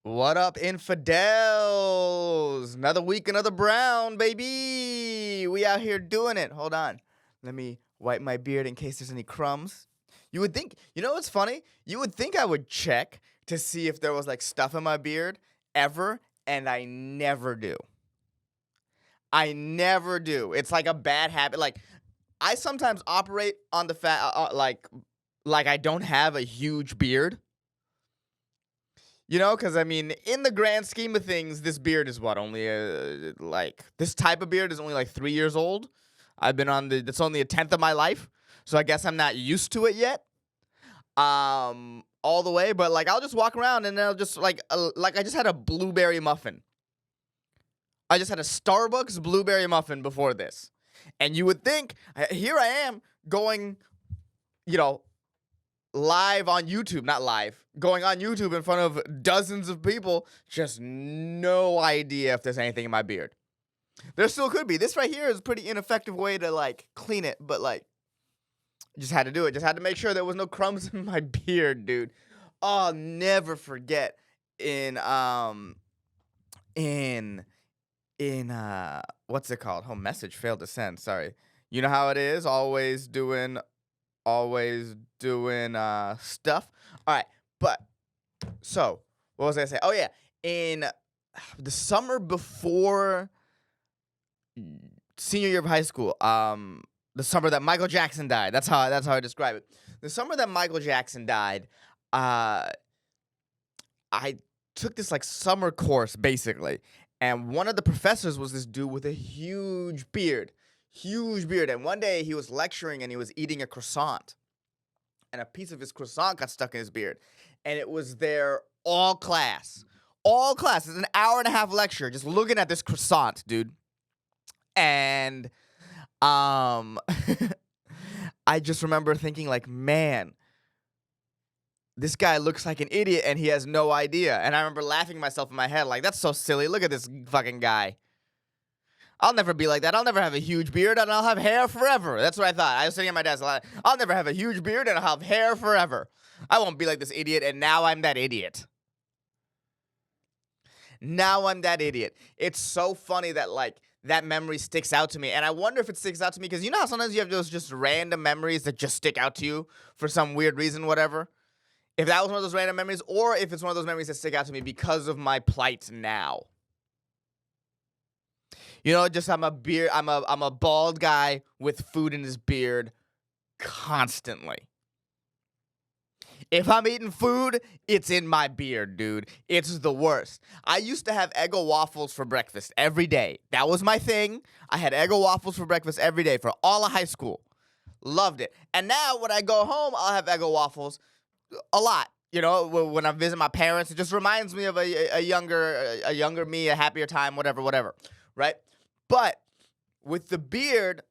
What up, infidels? Another week, another brown, baby. We out here doing it. Hold on. Let me wipe my beard in case there's any crumbs. You would think, you know what's funny? You would think I would check to see if there was like stuff in my beard ever, and I never do. I never do. It's like a bad habit. Like, I sometimes operate on the fact, like I don't have a huge beard. You know, because I mean, in the grand scheme of things, this beard is what only this type of beard is only like 3 years old. It's only a tenth of my life, so I guess I'm not used to it yet. All the way, but like I'll just walk around and I'll just like I just had a blueberry muffin. I just had a Starbucks blueberry muffin before this, and you would think here I am going, you know, live on YouTube, not live, going on YouTube in front of dozens of people, just no idea if there's anything in my beard. There still could be. This right here is a pretty ineffective way to like clean it, but like just had to do it. Just had to make sure there was no crumbs in my beard, dude. I'll never forget in in what's it called? Home message failed to send. Sorry. You know how it is? Always doing stuff. All right, but so what was I gonna say? Oh yeah, in the summer before senior year of high school, the summer that Michael Jackson died. That's how I describe it. The summer that Michael Jackson died, I took this like summer course basically, and one of the professors was this dude with a huge beard. Huge beard. And one day he was lecturing and he was eating a croissant. And a piece of his croissant got stuck in his beard. And it was there all class. All class. It's an hour and a half lecture just looking at this croissant, dude. And I just remember thinking like, man, this guy looks like an idiot and he has no idea. And I remember laughing myself in my head like, that's so silly. Look at this fucking guy. I'll never be like that. I'll never have a huge beard and I'll have hair forever. That's what I thought. I was sitting at my desk. I'll never have a huge beard and I'll have hair forever. I won't be like this idiot, and now I'm that idiot. Now I'm that idiot. It's so funny that like that memory sticks out to me. And I wonder if it sticks out to me because you know how sometimes you have those just random memories that just stick out to you for some weird reason, whatever. If that was one of those random memories, or if it's one of those memories that stick out to me because of my plight now. You know, just I'm a bald guy with food in his beard constantly. If I'm eating food, it's in my beard, dude. It's the worst. I used to have Eggo waffles for breakfast every day. That was my thing. I had Eggo waffles for breakfast every day for all of high school. Loved it. And now when I go home, I'll have Eggo waffles a lot. You know, when I visit my parents, it just reminds me of a younger me, a happier time, whatever, right? But with the beard,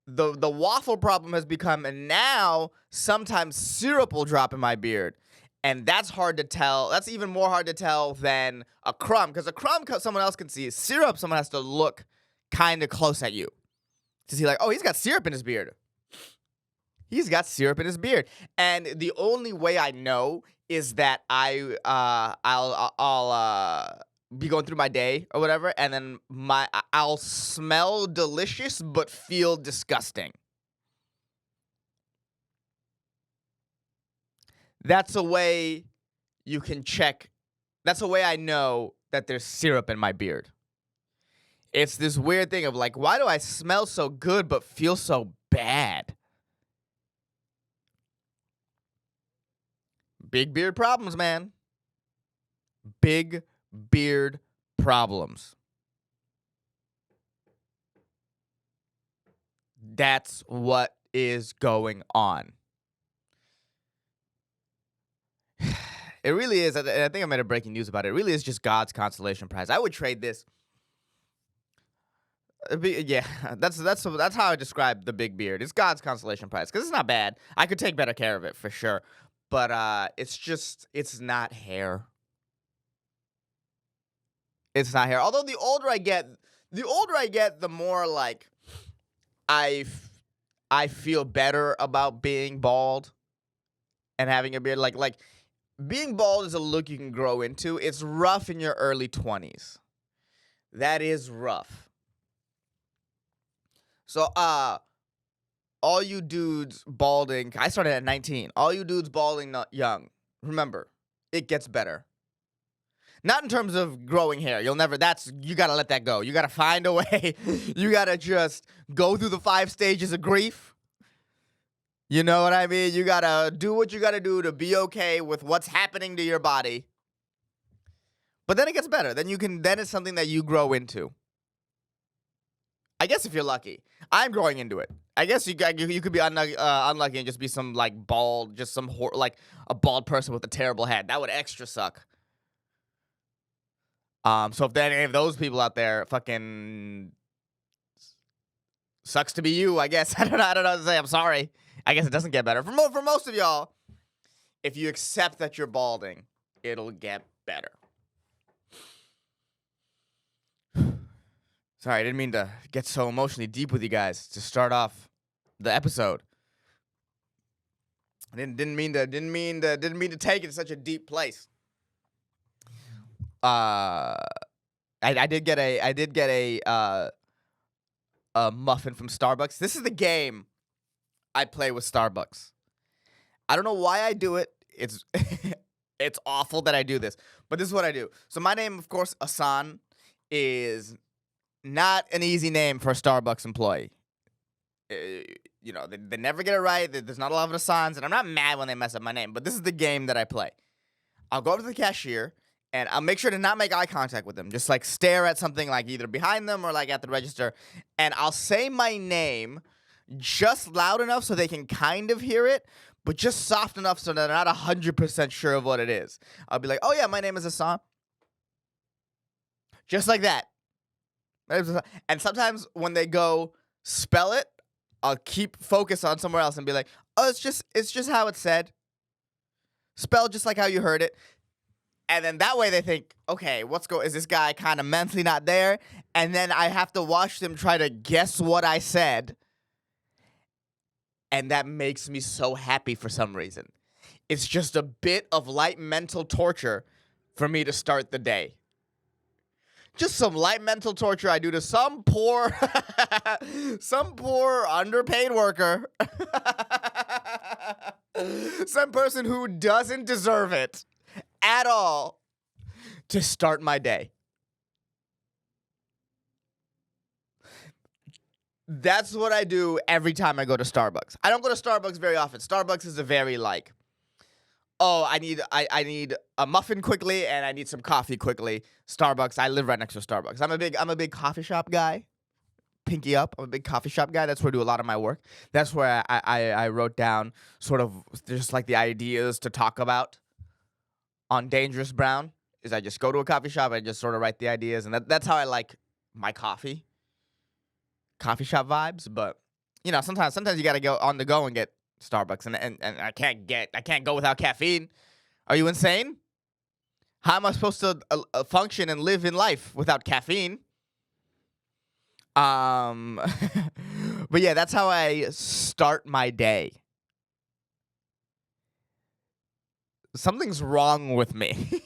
the waffle problem has become, and now sometimes syrup will drop in my beard. And that's hard to tell. That's even more hard to tell than a crumb, because a crumb someone else can see. Syrup, someone has to look kind of close at you to see like, oh, he's got syrup in his beard. He's got syrup in his beard. And the only way I know is that I'll be going through my day or whatever, and then I'll smell delicious but feel disgusting. That's a way you can check. That's a way I know that there's syrup in my beard. It's this weird thing of like, why do I smell so good but feel so bad? Big beard problems, man. Big beard problems. That's what is going on. It really is. And I think I made a breaking news about it. It really is just God's consolation prize. I would trade this. Yeah, that's how I describe the big beard. It's God's consolation prize because it's not bad. I could take better care of it for sure, but it's not hair. It's not hair. Although the older I get, the more like I feel better about being bald and having a beard. Like being bald is a look you can grow into. It's rough in your early 20s. That is rough. So, all you dudes balding, I started at 19. All you dudes balding not young, remember, it gets better. Not in terms of growing hair. You gotta let that go. You gotta find a way. You gotta just go through the 5 stages of grief. You know what I mean? You gotta do what you gotta do to be okay with what's happening to your body. But then it gets better. Then it's something that you grow into. I guess if you're lucky. I'm growing into it. I guess you could be unlucky and just be some like bald, just some like a bald person with a terrible head. That would extra suck. So if any of those people out there, fucking sucks to be you, I guess. I don't know what to say. I'm sorry. I guess it doesn't get better. For most of y'all, if you accept that you're balding, it'll get better. Sorry, I didn't mean to get so emotionally deep with you guys to start off the episode. I didn't mean to take it to such a deep place. I did get a muffin from Starbucks. This is the game I play with Starbucks. I don't know why I do it. It's it's awful that I do this, but this is what I do. So my name, of course, Asan, is not an easy name for a Starbucks employee. They never get it right. There's not a lot of Asans, and I'm not mad when they mess up my name, but this is the game that I play. I'll go up to the cashier, and I'll make sure to not make eye contact with them. Just, like, stare at something, like, either behind them or, like, at the register, and I'll say my name just loud enough so they can kind of hear it, but just soft enough so they're not 100% sure of what it is. I'll be like, oh, yeah, my name is Asan. Just like that. And sometimes when they go spell it, I'll keep focus on somewhere else and be like, oh, it's just how it's said. Spelled just like how you heard it. And then that way they think, okay, is this guy kind of mentally not there? And then I have to watch them try to guess what I said. And that makes me so happy for some reason. It's just a bit of light mental torture for me to start the day. Just some light mental torture I do to some poor underpaid worker. Some person who doesn't deserve it at all to start my day. That's what I do every time I go to Starbucks. I don't go to Starbucks very often. Starbucks is a very like, oh, I need a muffin quickly and I need some coffee quickly. Starbucks, I live right next to Starbucks. I'm a big coffee shop guy. Pinky up. I'm a big coffee shop guy. That's where I do a lot of my work. That's where I wrote down sort of just like the ideas to talk about on Dangerous Brown. Is I just go to a coffee shop and I just sort of write the ideas, and that's how I like my coffee shop vibes. But sometimes you gotta go on the go and get Starbucks, and I can't go without caffeine. Are you insane? How am I supposed to function and live in life without caffeine? But yeah, that's how I start my day. Something's wrong with me.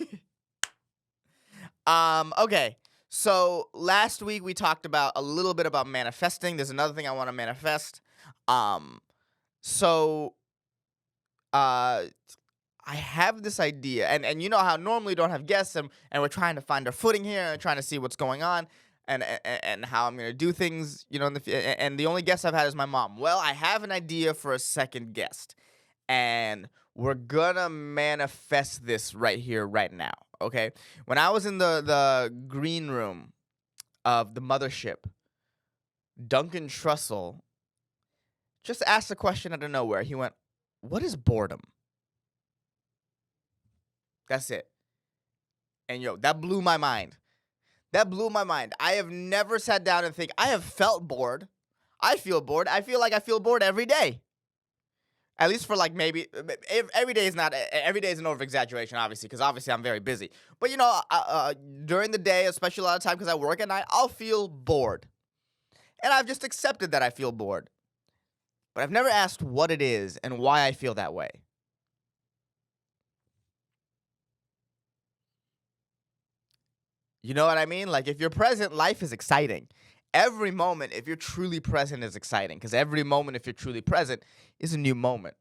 Okay. So last week we talked about a little bit about manifesting. There's another thing I want to manifest. So I have this idea, and you know how normally don't have guests, and we're trying to find our footing here and trying to see what's going on and how I'm gonna do things, and the only guest I've had is my mom. Well, I have an idea for a second guest, and we're gonna manifest this right here, right now. Okay, when I was in the green room of the mothership, Duncan Trussell just asked a question out of nowhere. He went, "What is boredom?" That's it. And that blew my mind. That blew my mind. I have never sat down and think, I have felt bored. I feel bored. I feel like I feel bored every day. At least for like maybe, every day is an over-exaggeration, obviously, because obviously I'm very busy. But during the day, especially a lot of time because I work at night, I'll feel bored. And I've just accepted that I feel bored. But I've never asked what it is and why I feel that way. You know what I mean? Like, if you're present, life is exciting. Every moment, if you're truly present, is exciting. Because every moment, if you're truly present, is a new moment.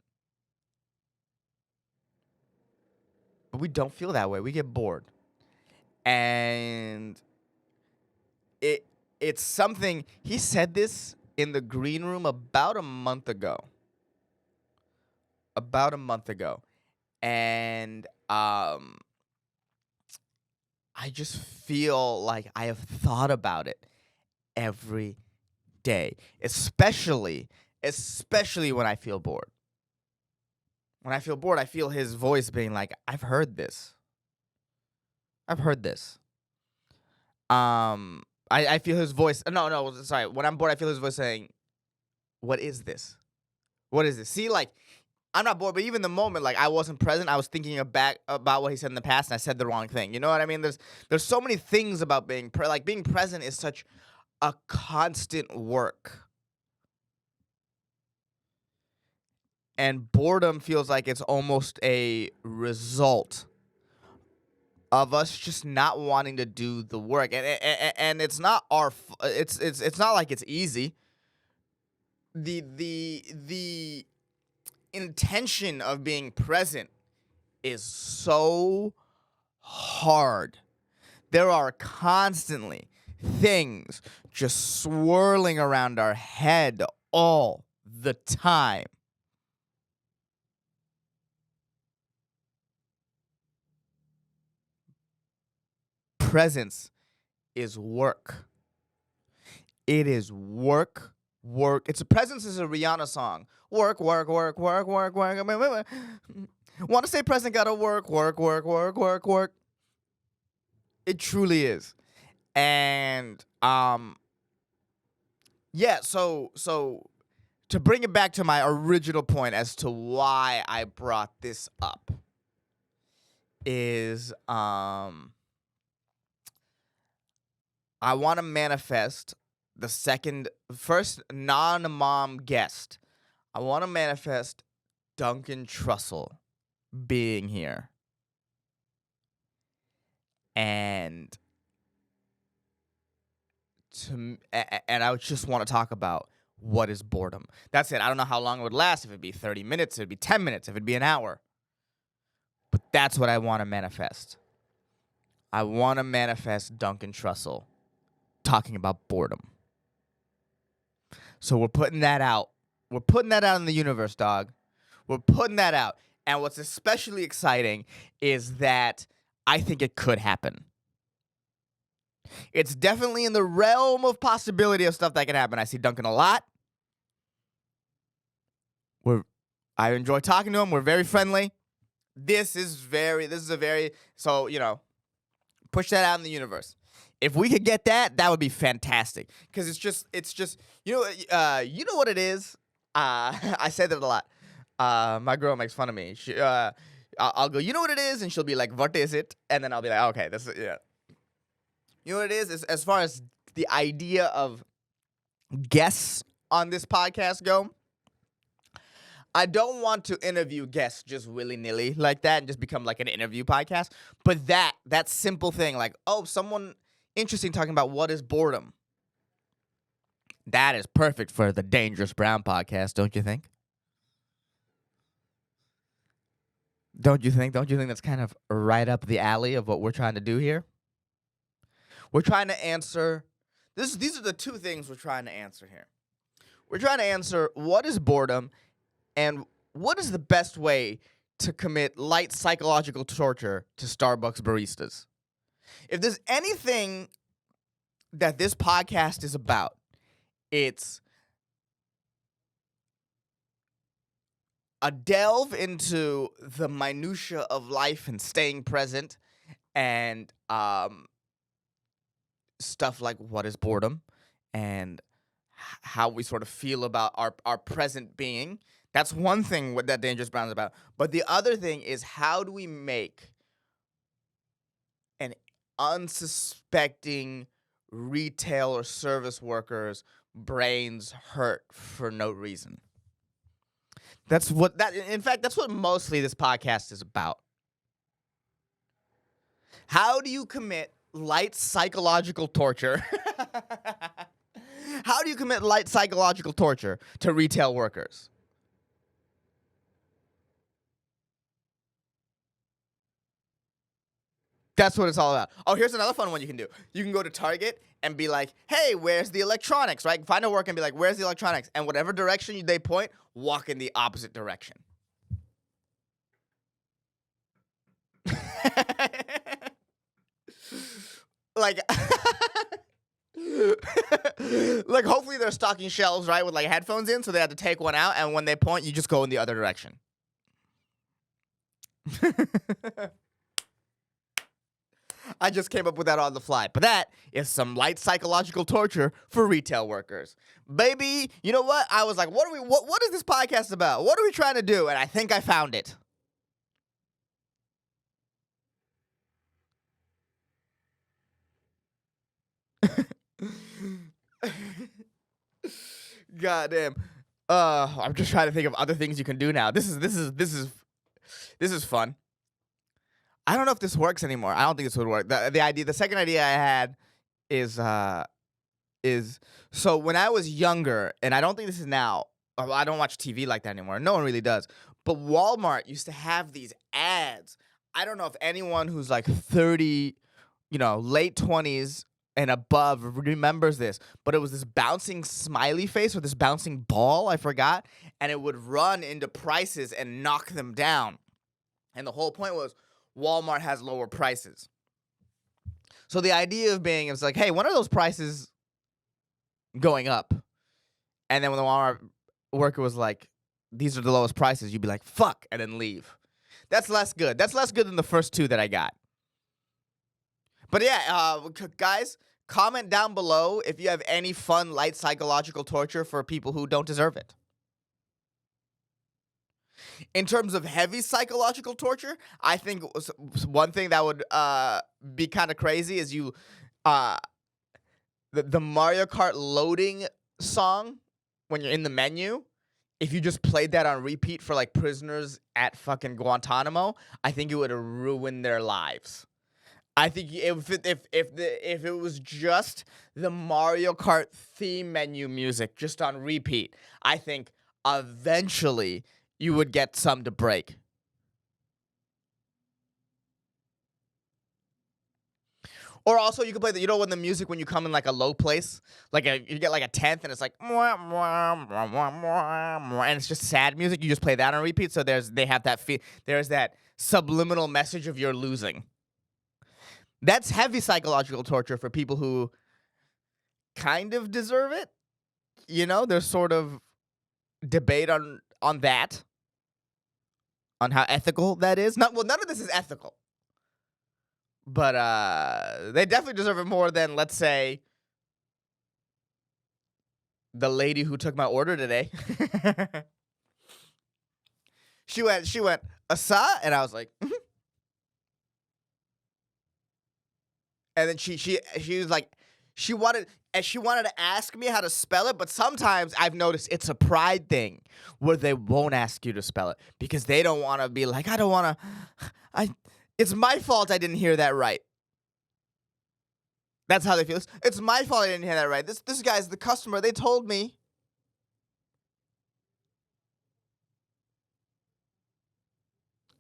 But we don't feel that way. We get bored. And it it's something he said this in the green room about a month ago. About a month ago. And I just feel like I have thought about it every day, especially when I feel bored. When I feel bored, I feel his voice being like, I've heard this. I've heard this. I feel his voice. No, sorry. When I'm bored, I feel his voice saying, "What is this? What is this?" See, like, I'm not bored, but even the moment, like, I wasn't present, I was thinking about what he said in the past, and I said the wrong thing. You know what I mean? There's so many things about being being present is such a constant work. And boredom feels like it's almost a result of us just not wanting to do the work, and it's not it's not like it's easy. The intention of being present is so hard. There are constantly things just swirling around our head all the time. Presence is work. It is work, work. It's a presence is a Rihanna song. Work, work, work, work, work, work. Want to stay present? Gotta work, work, work, work, work, work. It truly is, and yeah. So to bring it back to my original point as to why I brought this up is I want to manifest first non-mom guest. I want to manifest Duncan Trussell being here. And and I would just want to talk about what is boredom. That's it. I don't know how long it would last. If it'd be 30 minutes, if it'd be 10 minutes, if it'd be an hour. But that's what I want to manifest. I want to manifest Duncan Trussell talking about boredom. So we're putting that out. We're putting that out in the universe, dog. We're putting that out. And what's especially exciting is that I think it could happen. It's definitely in the realm of possibility of stuff that can happen. I see Duncan a lot. I enjoy talking to him. We're very friendly. This is a very, so, push that out in the universe. If we could get that, that would be fantastic. Because it's just, you know what it is? I say that a lot. My girl makes fun of me. I'll go, you know what it is? And she'll be like, what is it? And then I'll be like, okay, this is, yeah. You know what it is? As far as the idea of guests on this podcast go, I don't want to interview guests just willy-nilly like that and just become like an interview podcast. But that simple thing, like, oh, someone interesting talking about what is boredom. That is perfect for the Dangerous Brown podcast, don't you think? Don't you think that's kind of right up the alley of what we're trying to do here? We're trying to answer these are the two things we're trying to answer here. We're trying to answer what is boredom and what is the best way to commit light psychological torture to Starbucks baristas. If there's anything that this podcast is about, it's a delve into the minutia of life and staying present and stuff like what is boredom and how we sort of feel about our present being. That's one thing what that Dangerous Brown is about. But the other thing is, how do we make an unsuspecting retail or service worker's brains hurt for no reason? That's what mostly this podcast is about. How do you commit Light psychological torture. How do you commit light psychological torture to retail workers? That's what it's all about. Oh, here's another fun one you can do. You can go to Target and be like, hey, where's the electronics, right? Find a work and be like, where's the electronics? And whatever direction they point, walk in the opposite direction. Like, like hopefully they're stocking shelves, right, with like headphones in, so they have to take one out, and when they point, you just go in the other direction. I just came up with that on the fly. But that is some light psychological torture for retail workers. Baby, you know what? I was like, what is this podcast about? What are we trying to do? And I think I found it. Goddamn. I'm just trying to think of other things you can do now. This is fun. I don't know if this works anymore. I don't think this would work. The second idea I had is so when I was younger, and I don't think this is now. I don't watch TV like that anymore. No one really does. But Walmart used to have these ads. I don't know if anyone who's like 30, late 20s and above remembers this, but it was this bouncing smiley face or this bouncing ball, I forgot, and it would run into prices and knock them down. And the whole point was Walmart has lower prices. So the idea of being is like, hey, when are those prices going up? And then when the Walmart worker was like, these are the lowest prices, you'd be like, fuck, and then leave. That's less good. That's less good than the first two that I got. But yeah, guys, comment down below if you have any fun light psychological torture for people who don't deserve it. In terms of heavy psychological torture, I think one thing that would be kind of crazy is the Mario Kart loading song when you're in the menu. If you just played that on repeat for like prisoners at fucking Guantanamo, I think it would ruin their lives. I think if it was just the Mario Kart theme menu music just on repeat, I think eventually you would get some to break. Or also you could play when the music, when you come in like a low place, like you get like a 10th and it's like and it's just sad music, you just play that on repeat, so there's that subliminal message of you're losing. That's heavy psychological torture for people who kind of deserve it. There's sort of debate on that, on how ethical that is. None of this is ethical. But they definitely deserve it more than, let's say, the lady who took my order today. She went, Asa? And I was like, mm-hmm. And then she was like, she wanted to ask me how to spell it, but sometimes I've noticed it's a pride thing where they won't ask you to spell it because they don't want to be like, it's my fault I didn't hear that right. That's how they feel. It's my fault I didn't hear that right. This guy's the customer. They told me.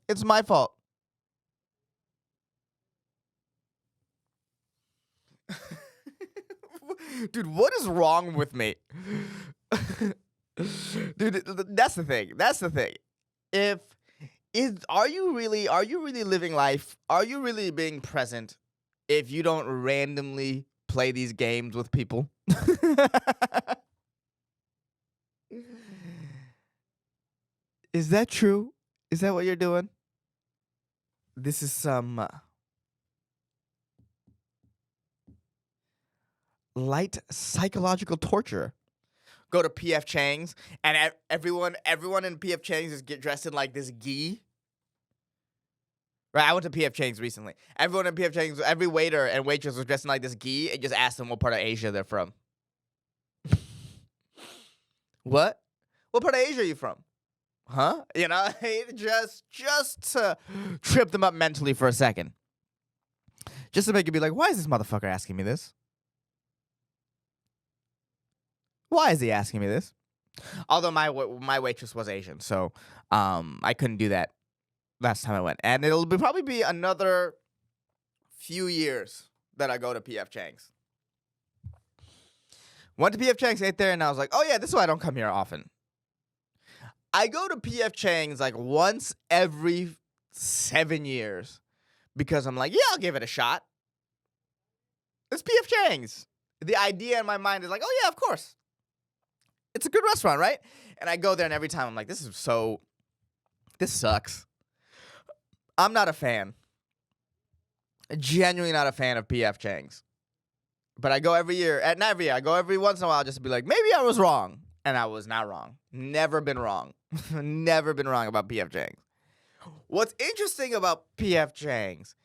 It's my fault. Dude, what is wrong with me? Dude, that's the thing. Are you really living life? Are you really being present if you don't randomly play these games with people? Is that true? Is that what you're doing? This is some light psychological torture. Go to PF Chang's and everyone in PF Chang's is get dressed in like this gi. Right, I went to PF Chang's recently. Everyone in PF Chang's, every waiter and waitress was dressed in like this gi and just asked them what part of Asia they're from. What? What part of Asia are you from? Huh? Just to trip them up mentally for a second. just to make it be like, why is this motherfucker asking me this? Why is he asking me this? Although my waitress was Asian, so I couldn't do that last time I went, and it'll probably be another few years that I go to PF Chang's. Went to PF Chang's, ate there, and I was like, oh yeah, this is why I don't come here often. I go to PF Chang's like once every 7 years because I'm like, yeah, I'll give it a shot. It's PF Chang's. The idea in my mind is like, oh yeah, of course. It's a good restaurant, right? And I go there, and every time I'm like, this sucks. I'm not a fan. Genuinely not a fan of PF Chang's. But I go every year. Not every year. I go every once in a while just to be like, maybe I was wrong. And I was not wrong. Never been wrong. Never been wrong about PF Chang's. What's interesting about PF Chang's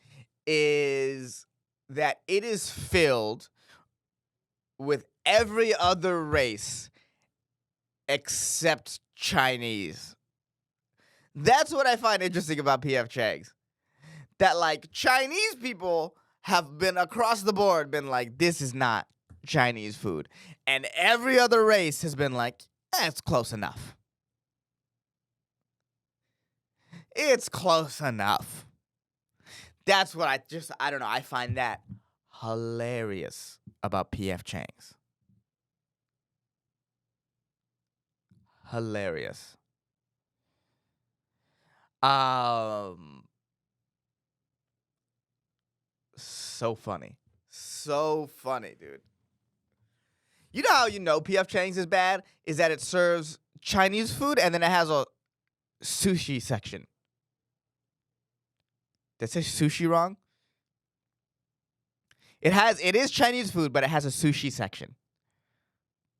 is that it is filled with every other race except Chinese. That's what I find interesting about PF Chang's. That, like, Chinese people have been across the board been like, this is not Chinese food. And every other race has been like, it's close enough. It's close enough. That's what I don't know. I find that hilarious about PF Chang's. Hilarious. So funny. So funny, dude. You know how you know PF Chang's is bad? Is that it serves Chinese food and then it has a sushi section. Did I say sushi wrong? It is Chinese food, but it has a sushi section.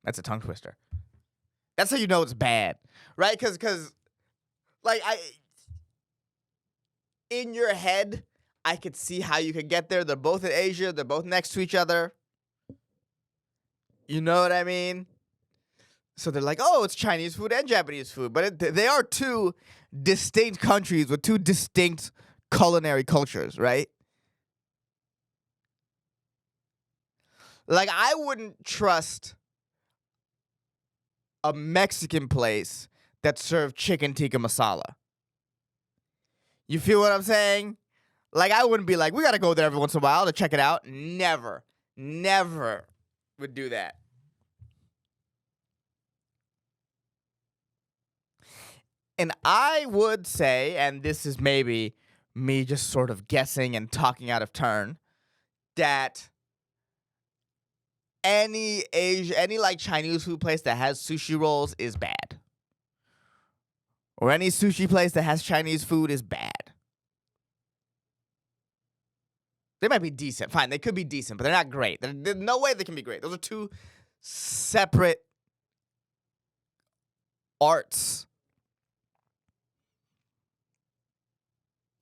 That's a tongue twister. That's how you know it's bad, right? Because, like, in your head, I could see how you could get there. They're both in Asia. They're both next to each other. You know what I mean? So they're like, oh, it's Chinese food and Japanese food. But they are two distinct countries with two distinct culinary cultures, right? Like, I wouldn't trust a Mexican place that served chicken tikka masala. You feel what I'm saying? Like, I wouldn't be like, we got to go there every once in a while to check it out. Never would do that. And I would say, and this is maybe me just sort of guessing and talking out of turn, that any like Chinese food place that has sushi rolls is bad. Or any sushi place that has Chinese food is bad. They might be decent. Fine, they could be decent, but they're not great. There's no way they can be great. Those are two separate arts.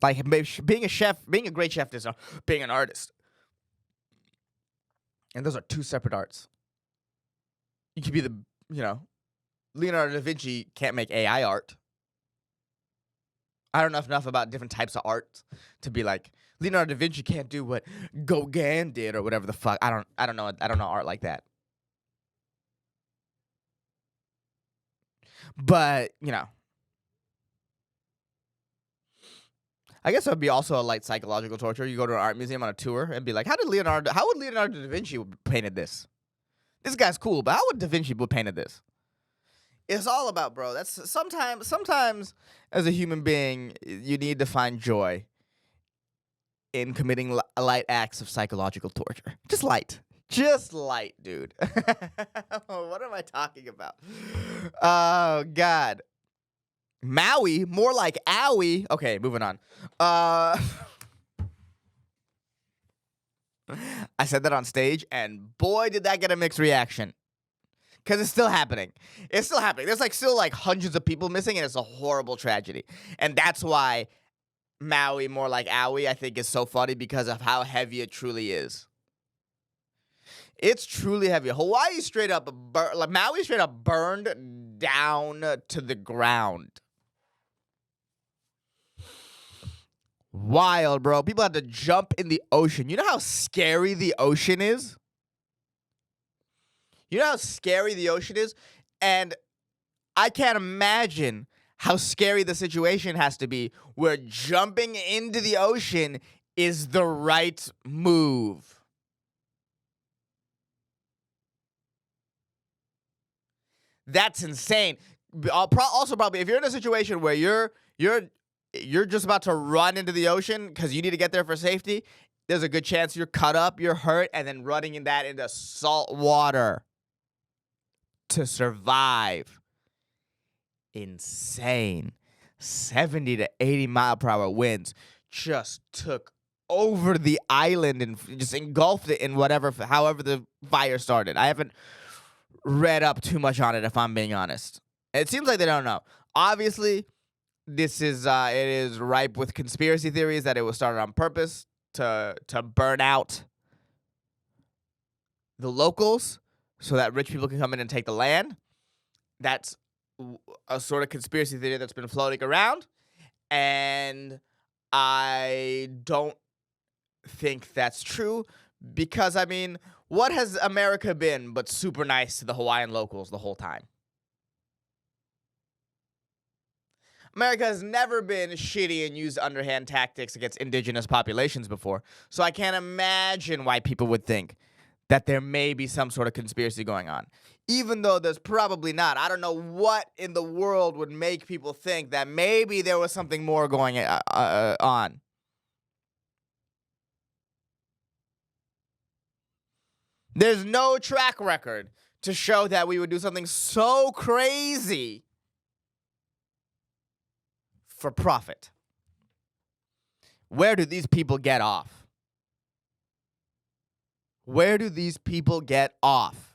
Like, being a chef, being a great chef is being an artist. And those are two separate arts. You could be Leonardo da Vinci can't make AI art. I don't know enough about different types of art to be like, Leonardo da Vinci can't do what Gauguin did or whatever the fuck. I don't know art like that. But, I guess it would be also a light psychological torture. You go to an art museum on a tour and be like, how would Leonardo da Vinci painted this? This guy's cool, but how would Da Vinci painted this? It's all about, bro. That's sometimes as a human being, you need to find joy in committing light acts of psychological torture. Just light, dude. What am I talking about? Oh, God. Maui, more like owie. Okay, moving on. I said that on stage, and boy, did that get a mixed reaction. Because it's still happening. It's still happening. There's still hundreds of people missing, and it's a horrible tragedy. And that's why Maui, more like owie, I think is so funny because of how heavy it truly is. It's truly heavy. Hawaii straight up, Maui straight up burned down to the ground. Wild, bro. People had to jump in the ocean. You know how scary the ocean is? You know how scary the ocean is? And I can't imagine how scary the situation has to be where jumping into the ocean is the right move. That's insane. Also, probably if you're in a situation where you're just about to run into the ocean because you need to get there for safety, there's a good chance you're cut up, you're hurt, and then running in that into salt water to survive. Insane. 70 to 80 mile per hour winds just took over the island and just engulfed it in however the fire started. I haven't read up too much on it, if I'm being honest. It seems like they don't know. Obviously, it is ripe with conspiracy theories that it was started on purpose to burn out the locals so that rich people can come in and take the land. That's a sort of conspiracy theory that's been floating around, and I don't think that's true because, I mean, what has America been but super nice to the Hawaiian locals the whole time? America has never been shitty and used underhand tactics against indigenous populations before, so I can't imagine why people would think that there may be some sort of conspiracy going on. Even though there's probably not. I don't know what in the world would make people think that maybe there was something more going on. There's no track record to show that we would do something so crazy for profit. Where do these people get off? Where do these people get off?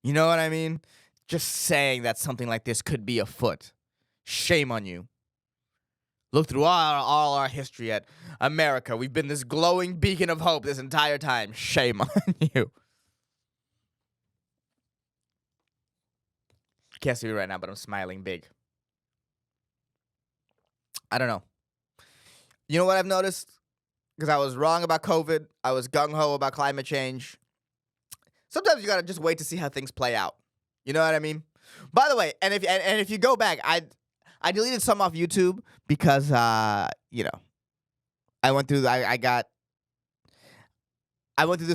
You know what I mean? Just saying that something like this could be afoot. Shame on you. Look through all our history at America. We've been this glowing beacon of hope this entire time. Shame on you. Can't see me right now, but I'm smiling big. I don't know. You know what I've noticed? Because I was wrong about COVID. I was gung-ho about climate change. Sometimes you gotta just wait to see how things play out. You know what I mean? By the way, and if you go back, I deleted some off YouTube because you know, I went through this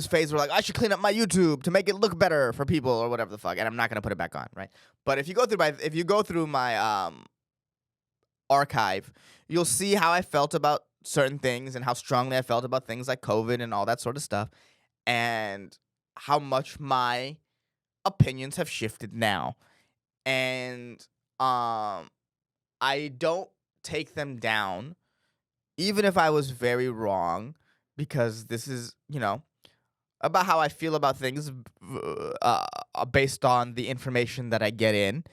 phase where like I should clean up my YouTube to make it look better for people or whatever the fuck, and I'm not gonna put it back on, right? But if you go through my archive, you'll see how I felt about certain things and how strongly I felt about things like COVID and all that sort of stuff, and how much my opinions have shifted now. And I don't take them down, even if I was very wrong, because this is, you know, about how I feel about things based on the information that I get in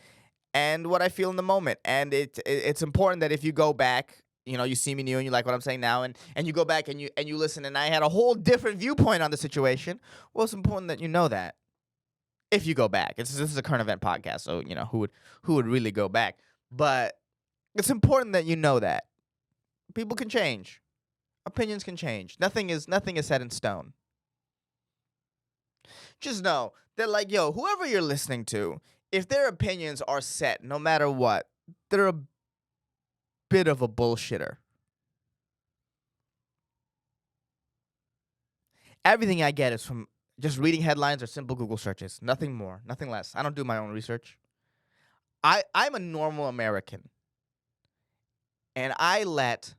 and what I feel in the moment. And it's important that if you go back, you know, you see me new and you like what I'm saying now, and you go back and you listen, and I had a whole different viewpoint on the situation. Well, it's important that you know that if you go back. This is a current event podcast, so you know who would really go back. But it's important that you know that people can change, opinions can change. Nothing is set in stone. Just know that, like, yo, whoever you're listening to, if their opinions are set, no matter what, they're a bit of a bullshitter. Everything I get is from just reading headlines or simple Google searches. Nothing more, nothing less. I don't do my own research. I'm a normal American. And I let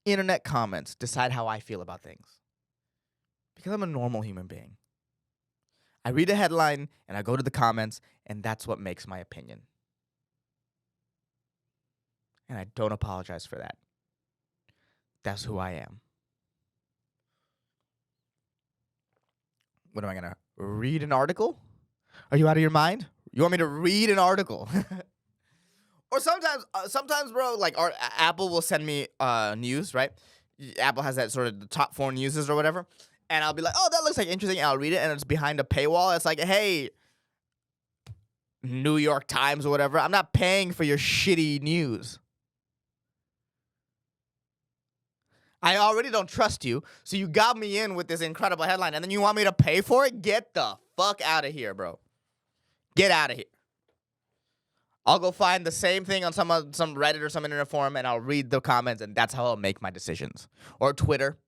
internet comments, decide how I feel about things. Because I'm a normal human being. I read a headline and I go to the comments, and that's what makes my opinion. And I don't apologize for that. That's who I am. What am I going to read an article? Are you out of your mind? You want me to read an article? Or sometimes, bro, like Apple will send me news, right? Apple has that sort of the top 4 newses or whatever. And I'll be like, oh, that looks like interesting. And I'll read it, and it's behind a paywall. It's like, hey, New York Times or whatever. I'm not paying for your shitty news. I already don't trust you, so you got me in with this incredible headline, and then you want me to pay for it? Get the fuck out of here, bro. Get out of here. I'll go find the same thing on some Reddit or some internet forum, and I'll read the comments, and that's how I'll make my decisions. Or Twitter.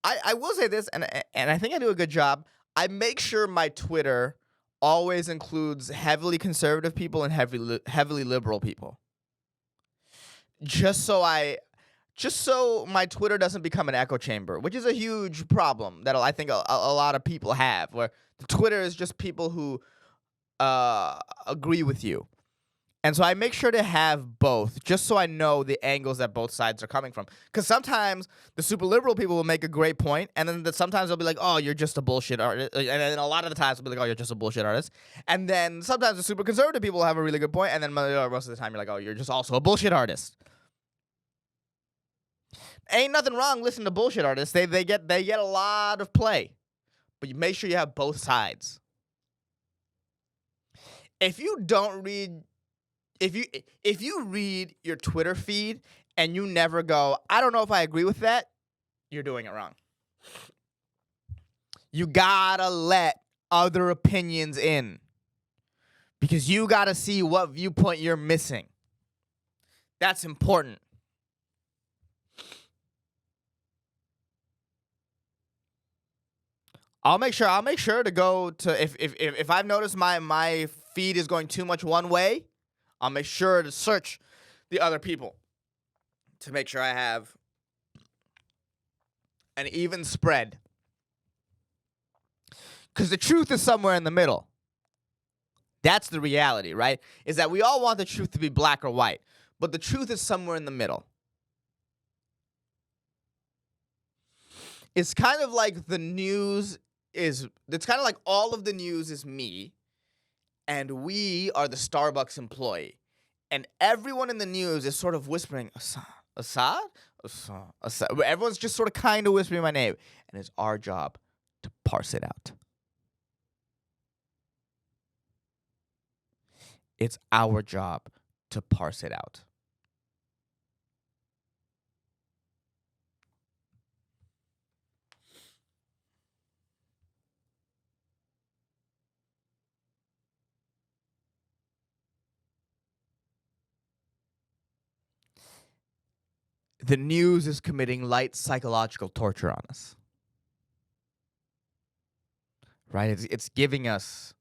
I will say this, and I think I do a good job. I make sure my Twitter always includes heavily conservative people and heavily liberal people. Just so my Twitter doesn't become an echo chamber, which is a huge problem that I think a lot of people have, where the Twitter is just people who agree with you. And so I make sure to have both, just so I know the angles that both sides are coming from. Because sometimes the super liberal people will make a great point, and then sometimes they'll be like, oh, you're just a bullshit artist. And then a lot of the times they'll be like, oh, you're just a bullshit artist. And then sometimes the super conservative people will have a really good point, and then most of the time you're like, oh, you're just also a bullshit artist. Ain't nothing wrong listening to bullshit artists. They get a lot of play. But you make sure you have both sides. If you don't read... If you read your Twitter feed and you never go, I don't know if I agree with that, you're doing it wrong. You gotta let other opinions in, because you gotta see what viewpoint you're missing. That's important. I'll make sure to go to if I've noticed my feed is going too much one way, I'll make sure to search the other people to make sure I have an even spread. Because the truth is somewhere in the middle. That's the reality, right? Is that we all want the truth to be black or white, but the truth is somewhere in the middle. It's kind of like it's kind of like all of the news is me, and we are the Starbucks employee. And everyone in the news is sort of whispering, Assad? Everyone's just sort of kind of whispering my name. And it's our job to parse it out. It's our job to parse it out. The news is committing light psychological torture on us. Right? It's giving us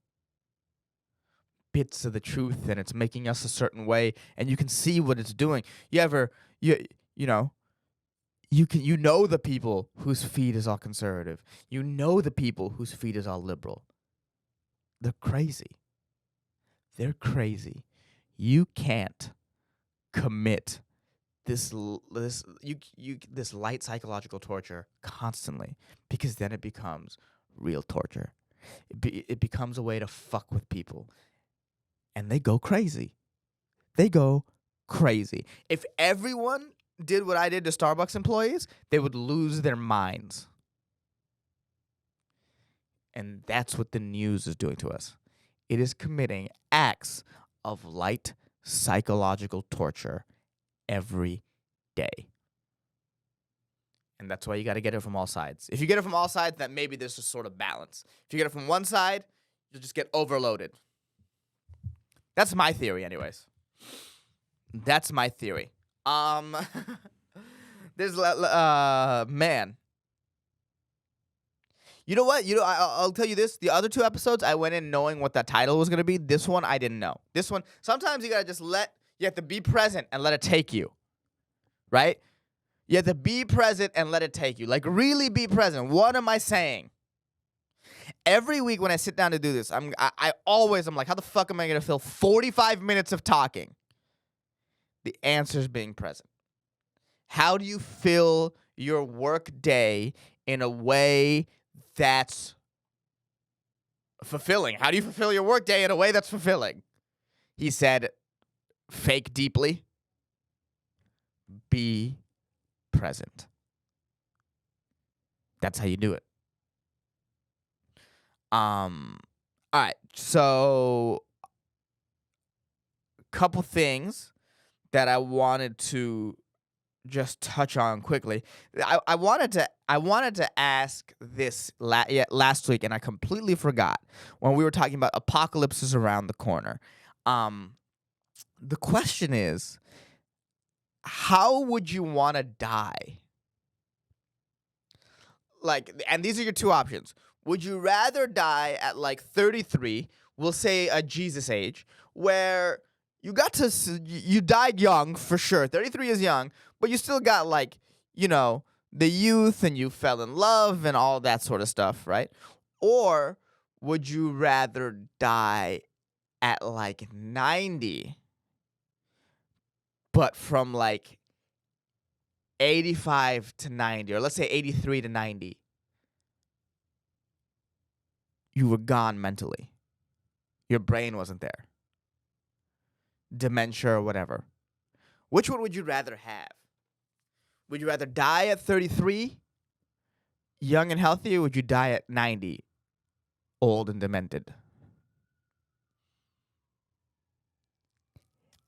bits of the truth, and it's making us a certain way, and you can see what it's doing. You know the people whose feed is all conservative. You know the people whose feed is all liberal. They're crazy. They're crazy. You can't commit this light psychological torture constantly, because then it becomes real torture. It becomes a way to fuck with people, and they go crazy. They go crazy. If everyone did what I did to Starbucks employees, they would lose their minds. And that's what the news is doing to us. It is committing acts of light psychological torture every day. And that's why you got to get it from all sides. If you get it from all sides, then maybe there's a sort of balance. If you get it from one side, you'll just get overloaded. That's my theory, anyways. That's my theory. There's man. You know what? I'll tell you this. The other two episodes, I went in knowing what that title was gonna be. This one, I didn't know. This one, sometimes you gotta just you have to be present and let it take you. Right? You have to be present and let it take you. Like, really be present. What am I saying? Every week when I sit down to do this, I'm like, how the fuck am I gonna fill 45 minutes of talking? The answer is being present. How do you fill your work day in a way that's fulfilling? How do you fulfill your work day in a way that's fulfilling? He said, fake deeply. Be present. That's how you do it. All right. So, couple things that I wanted to just touch on quickly. I wanted to ask this last week, and I completely forgot when we were talking about apocalypses around the corner. Um, the question is, how would you want to die? Like, and these are your two options. Would you rather die at like 33, we'll say a Jesus age, where you died young for sure. 33 is young, but you still got like, the youth and you fell in love and all that sort of stuff, right? Or would you rather die at like 90, but from like 85 to 90, or let's say 83 to 90, you were gone mentally. Your brain wasn't there. Dementia or whatever. Which one would you rather have? Would you rather die at 33, young and healthy, or would you die at 90, old and demented?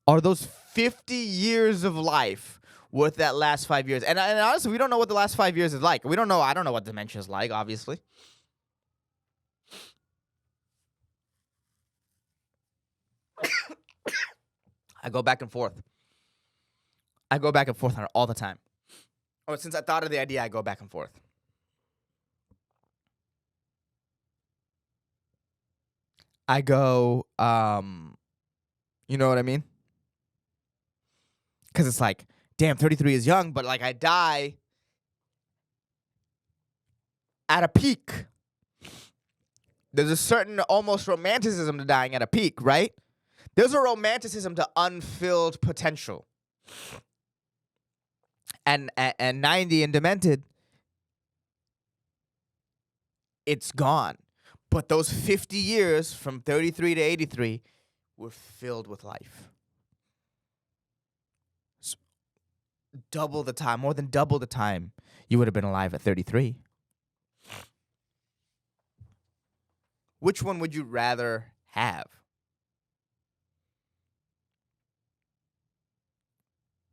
Are those 50 years of life worth that last 5 years? And honestly, we don't know what the last 5 years is like. We don't know. I don't know what dementia is like, obviously. I go back and forth. I go back and forth on it all the time. Or since I thought of the idea, I go back and forth. I go, you know what I mean? Because it's like, damn, 33 is young, but like I die at a peak. There's a certain almost romanticism to dying at a peak, right? There's a romanticism to unfilled potential. And 90 and demented, it's gone. But those 50 years from 33 to 83 were filled with life. So double the time, more than double the time you would have been alive at 33. Which one would you rather have?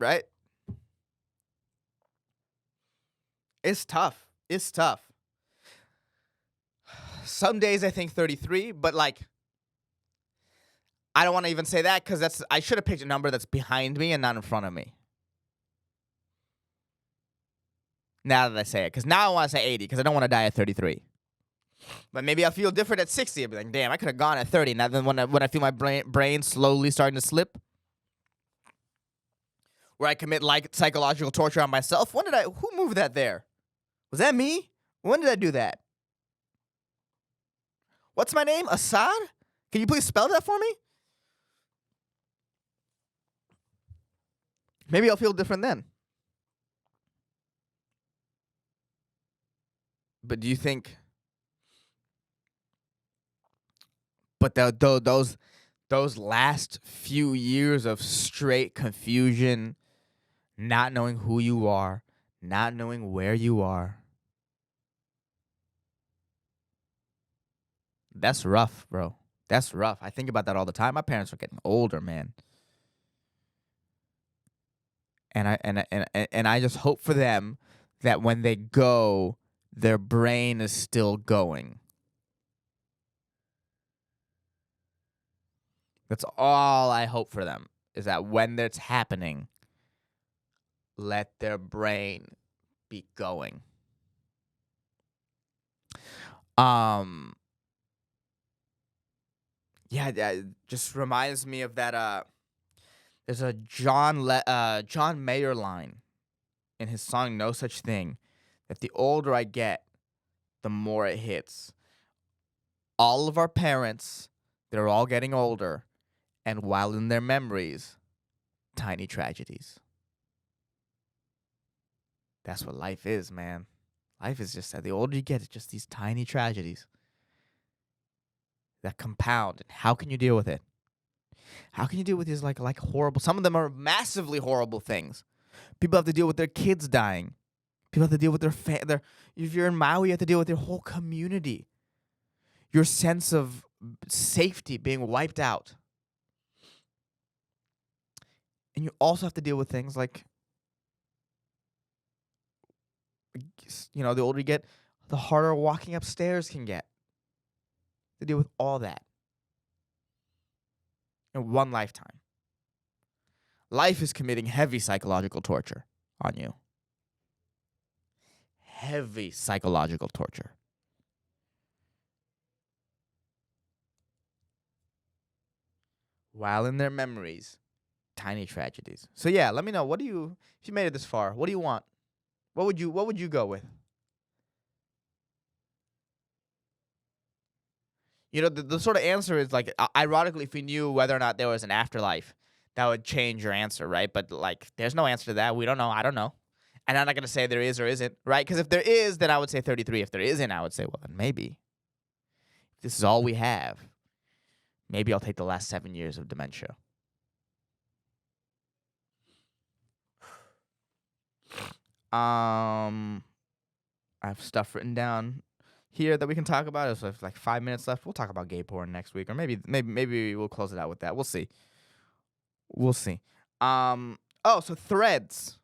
Right? It's tough. It's tough. Some days I think 33, but like, I don't want to even say that because I should have picked a number that's behind me and not in front of me. Now that I say it, because now I want to say 80 because I don't want to die at 33. But maybe I'll feel different at 60. I'll be like, damn, I could have gone at 30. Now then when I feel my brain slowly starting to slip, where I commit like psychological torture on myself. Who moved that there? Was that me? When did I do that? What's my name? Assad? Can you please spell that for me? Maybe I'll feel different then. But do you think? But those last few years of straight confusion, not knowing who you are, not knowing where you are, that's rough, bro. That's rough. I think about that all the time. My parents are getting older, man. And I just hope for them that when they go, their brain is still going. That's all I hope for them, is that when that's happening, let their brain be going. Yeah, it just reminds me of that. There's a John Mayer line in his song "No Such Thing," that the older I get, the more it hits. All of our parents, they're all getting older, and while in their memories, tiny tragedies. That's what life is, man. Life is just that the older you get, it's just these tiny tragedies that compound. And how can you deal with it? How can you deal with these like horrible? Some of them are massively horrible things. People have to deal with their kids dying. People have to deal with their if you're in Maui, you have to deal with your whole community. Your sense of safety being wiped out. And you also have to deal with things like, the older you get, the harder walking upstairs can get. To deal with all that in one lifetime. Life is committing heavy psychological torture on you. Heavy psychological torture. While in their memories, tiny tragedies. So yeah, let me know. If you made it this far, what do you want? What would you go with? The sort of answer is like, ironically, if we knew whether or not there was an afterlife, that would change your answer, right? But like, there's no answer to that. We don't know. I don't know. And I'm not going to say there is or isn't, right? Because if there is, then I would say 33. If there isn't, I would say, well, then maybe. If this is all we have, maybe I'll take the last 7 years of dementia. I have stuff written down here that we can talk about. So if like 5 minutes left, we'll talk about gay porn next week, or maybe we'll close it out with that. We'll see. So Threads.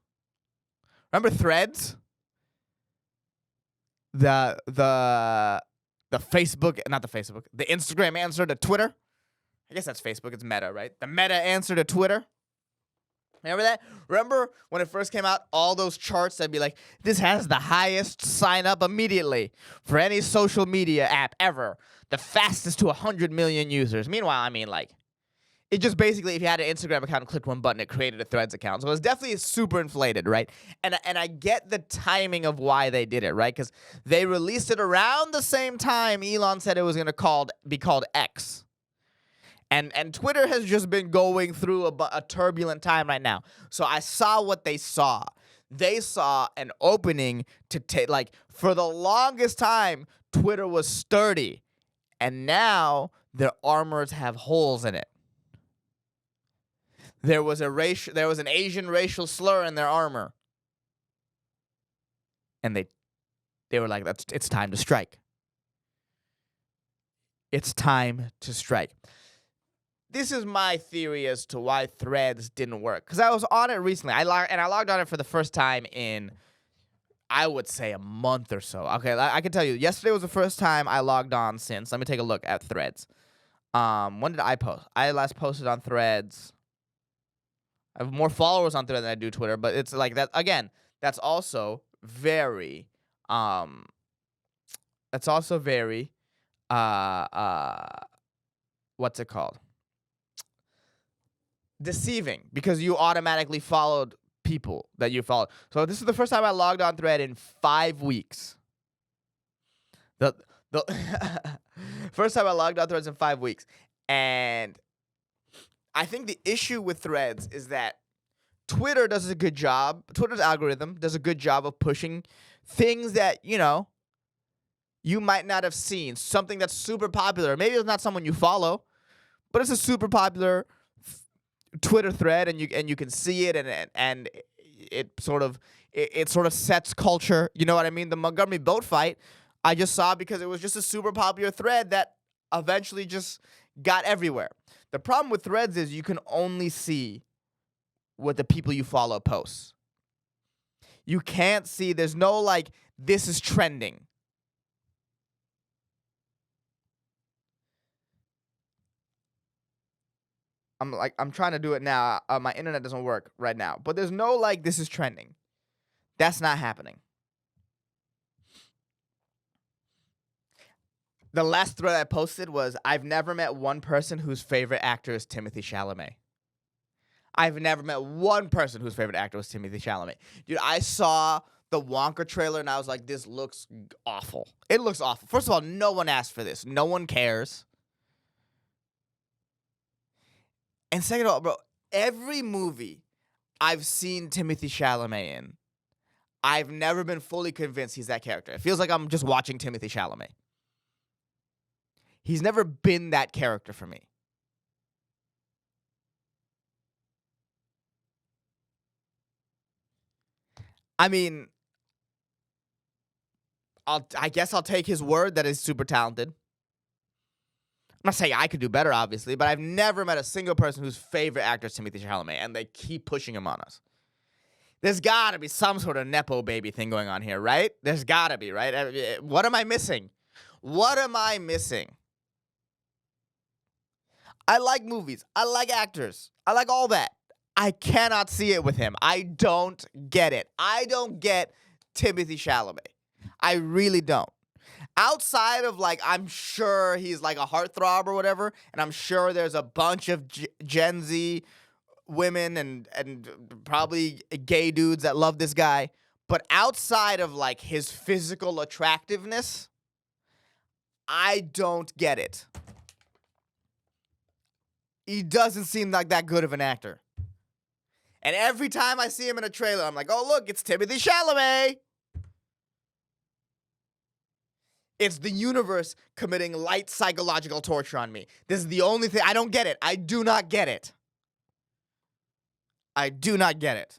Remember Threads? The Facebook, not the Facebook, the Instagram answer to Twitter. I guess that's Facebook. It's Meta, right? The Meta answer to Twitter. Remember that? Remember when it first came out, all those charts that'd be like, this has the highest sign up immediately for any social media app ever. The fastest to 100 million users. Meanwhile, I mean, like, it just basically, if you had an Instagram account and clicked one button, it created a Threads account. So it was definitely super inflated, right? And I get the timing of why they did it, right? Because they released it around the same time Elon said it was going to be called X. And Twitter has just been going through a turbulent time right now. So I saw what they saw. They saw an opening to take, like, for the longest time, Twitter was sturdy. And now their armors have holes in it. There was an Asian racial slur in their armor. And they were like, it's time to strike. It's time to strike. This is my theory as to why Threads didn't work. Because I was on it recently. I logged on it for the first time in, I would say, a month or so. Okay, I can tell you, yesterday was the first time I logged on since. Let me take a look at Threads. When did I post? I last posted on Threads. I have more followers on Threads than I do Twitter, but it's like that again. That's also very, what's it called? Deceiving, because you automatically followed people that you followed. So this is the first time I logged on Thread in 5 weeks. The first time I logged on Threads in 5 weeks, and I think the issue with Threads is that Twitter does a good job. Twitter's algorithm does a good job of pushing things that, you might not have seen. Something that's super popular. Maybe it's not someone you follow, but it's a super popular Twitter thread, and you can see it, and it sort of sets culture. You know what I mean? The Montgomery boat fight I just saw because it was just a super popular thread that eventually just got everywhere. The problem with Threads is you can only see what the people you follow post. You can't see, there's no like, this is trending. I'm trying to do it now. My internet doesn't work right now. But there's no like, this is trending. That's not happening. The last thread I posted was, I've never met one person whose favorite actor is Timothée Chalamet. I've never met one person whose favorite actor was Timothée Chalamet. Dude, I saw the Wonka trailer and I was like, this looks awful. It looks awful. First of all, no one asked for this. No one cares. And second of all, bro, every movie I've seen Timothée Chalamet in, I've never been fully convinced he's that character. It feels like I'm just watching Timothée Chalamet. He's never been that character for me. I mean, I guess I'll take his word that he's super talented. I'm not saying I could do better, obviously, but I've never met a single person whose favorite actor is Timothée Chalamet, and they keep pushing him on us. There's got to be some sort of Nepo baby thing going on here, right? There's got to be, right? What am I missing? What am I missing? I like movies. I like actors. I like all that. I cannot see it with him. I don't get it. I don't get Timothée Chalamet. I really don't. Outside of, like, I'm sure he's like a heartthrob or whatever, and I'm sure there's a bunch of Gen Z women and probably gay dudes that love this guy. But outside of, like, his physical attractiveness, I don't get it. He doesn't seem like that good of an actor. And every time I see him in a trailer, I'm like, oh, look, it's Timothée Chalamet. It's the universe committing light psychological torture on me. This is the only thing. I don't get it. I do not get it. I do not get it.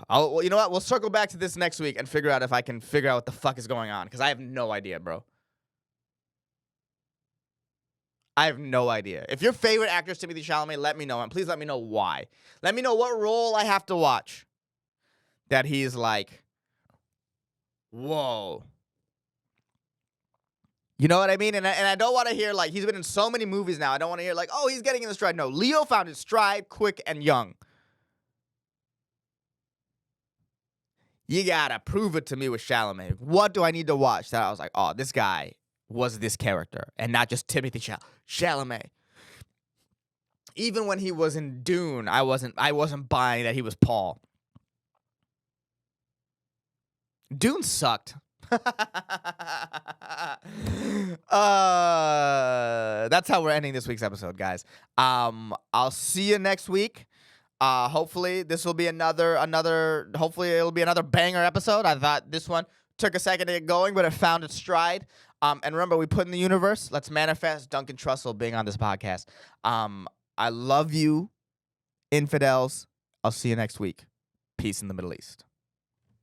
Well, you know what? We'll circle back to this next week and figure out if I can figure out what the fuck is going on, because I have no idea, bro. I have no idea. If your favorite actor is Timothée Chalamet, let me know, and please let me know why. Let me know what role I have to watch that he's like, whoa. You know what I mean? And I don't want to hear, like, he's been in so many movies now. I don't want to hear, like, oh, he's getting in the stride. No, Leo found his stride quick and young. You gotta prove it to me with Chalamet. What do I need to watch that I was like, oh, this guy was this character and not just Timothée Chalamet? Even when he was in Dune, I wasn't buying that he was Paul. Dune sucked. That's how we're ending this week's episode, guys. I'll see you next week. Hopefully this will be hopefully it'll be another banger episode. I thought this one took a second to get going, but it found its stride. And remember, we put in the universe, let's manifest Duncan Trussell being on this podcast. I love you, infidels. I'll see you next week. Peace in the Middle East.